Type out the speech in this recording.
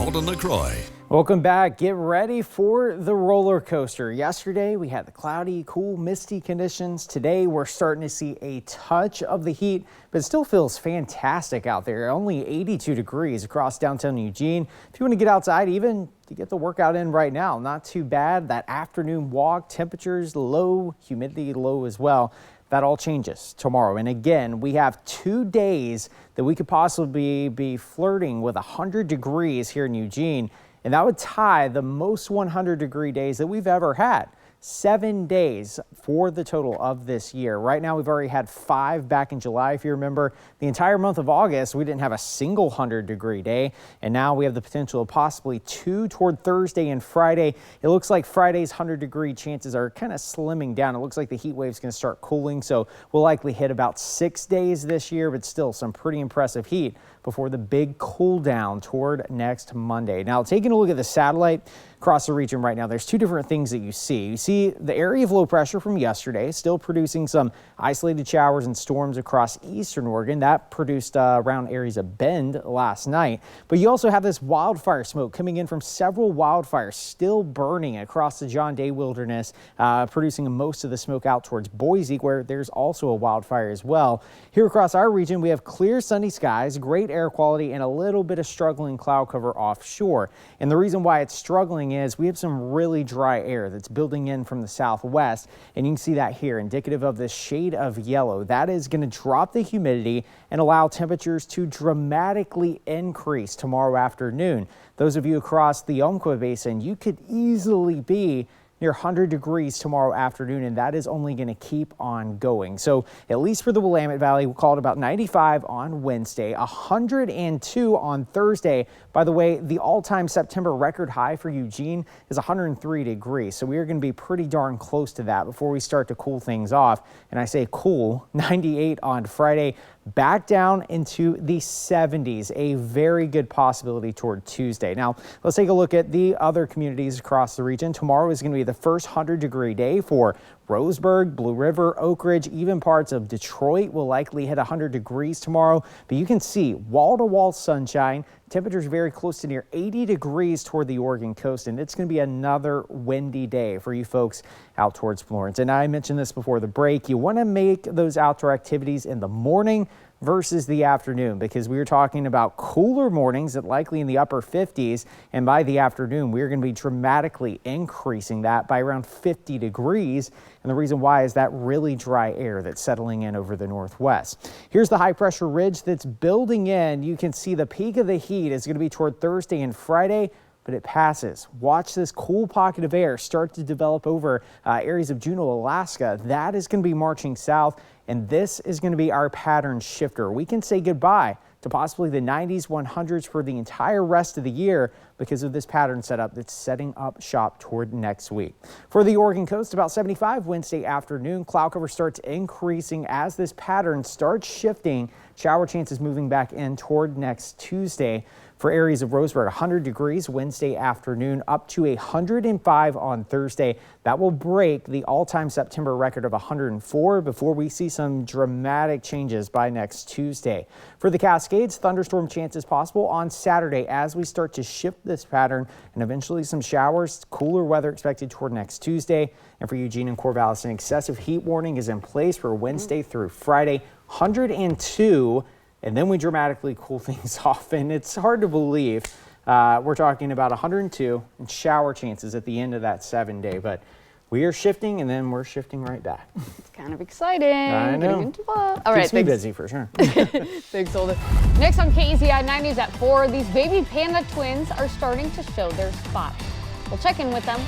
Holden LaCroix. Welcome back. Get ready for the roller coaster. Yesterday we had the cloudy, cool, misty conditions. Today we're starting to see a touch of the heat, but it still feels fantastic out there. Only 82 degrees across downtown Eugene. If you want to get outside, even to get the workout in right now, not too bad. That afternoon walk, temperatures low, humidity low as well. That all changes tomorrow. And again, we have 2 days that we could possibly be flirting with 100 degrees here in Eugene. And that would tie the most 100-degree days that we've ever had. 7 days for the total of this year. Right now, we've already had 5 back in July. If you remember, the entire month of August, we didn't have a single 100-degree day. And now we have the potential of possibly 2 toward Thursday and Friday. It looks like Friday's 100-degree chances are kind of slimming down. It looks like the heat wave's going to start cooling. So we'll likely hit about 6 days this year, but still some pretty impressive heat before the big cool down toward next Monday. Now, taking a look at the satellite across the region right now, there's 2 different things that you see. You see the area of low pressure from yesterday, still producing some isolated showers and storms across eastern Oregon. That produced around areas of Bend last night. But you also have this wildfire smoke coming in from several wildfires still burning across the John Day wilderness, producing most of the smoke out towards Boise, where there's also a wildfire as well. Here across our region, we have clear sunny skies, great air quality, and a little bit of struggling cloud cover offshore. And the reason why it's struggling is we have some really dry air that's building in from the southwest, and you can see that here, indicative of this shade of yellow. That is going to drop the humidity and allow temperatures to dramatically increase tomorrow afternoon. Those of you across the Umpqua Basin, you could easily be near 100 degrees tomorrow afternoon, and that is only going to keep on going. So at least for the Willamette Valley, we'll call it about 95 on Wednesday, 102 on Thursday. By the way, the all-time September record high for Eugene is 103 degrees. So we are going to be pretty darn close to that before we start to cool things off. And I say cool, 98 on Friday, back down into the 70s, a very good possibility toward Tuesday. Now, let's take a look at the other communities across the region. Tomorrow is going to be the first 100-degree day for Roseburg, Blue River, Oak Ridge, even parts of Detroit will likely hit 100 degrees tomorrow. But you can see wall-to-wall sunshine. Temperatures very close to near 80 degrees toward the Oregon coast, and it's going to be another windy day for you folks out towards Florence. And I mentioned this before the break. You want to make those outdoor activities in the morning versus the afternoon, because we were talking about cooler mornings at likely in the upper 50s, and by the afternoon we're going to be dramatically increasing that by around 50 degrees. And the reason why is that really dry air that's settling in over the northwest. Here's the high pressure ridge that's building in. You can see the peak of the heat is going to be toward Thursday and Friday, but it passes. Watch this cool pocket of air start to develop over areas of Juneau, Alaska. That is going to be marching south, and this is going to be our pattern shifter. We can say goodbye to possibly the 90s, 100s for the entire rest of the year because of this pattern setup that's setting up shop toward next week. For the Oregon coast, about 75 Wednesday afternoon. Cloud cover starts increasing as this pattern starts shifting. Shower chances moving back in toward next Tuesday. For areas of Roseburg, 100 degrees Wednesday afternoon, up to 105 on Thursday. That will break the all-time September record of 104 before we see some dramatic changes by next Tuesday. For the Cascades, thunderstorm chances possible on Saturday as we start to shift this pattern, and eventually some showers. Cooler weather expected toward next Tuesday. And for Eugene and Corvallis, an excessive heat warning is in place for Wednesday through Friday, 102. And then we dramatically cool things off, and it's hard to believe. We're talking about 102 and shower chances at the end of that 7-day, but we are shifting, and then we're shifting right back. It's kind of exciting. I know. All right, keeps me busy for sure. Thanks, Holden. Next on KEZI 90s at 4, these baby panda twins are starting to show their spots. We'll check in with them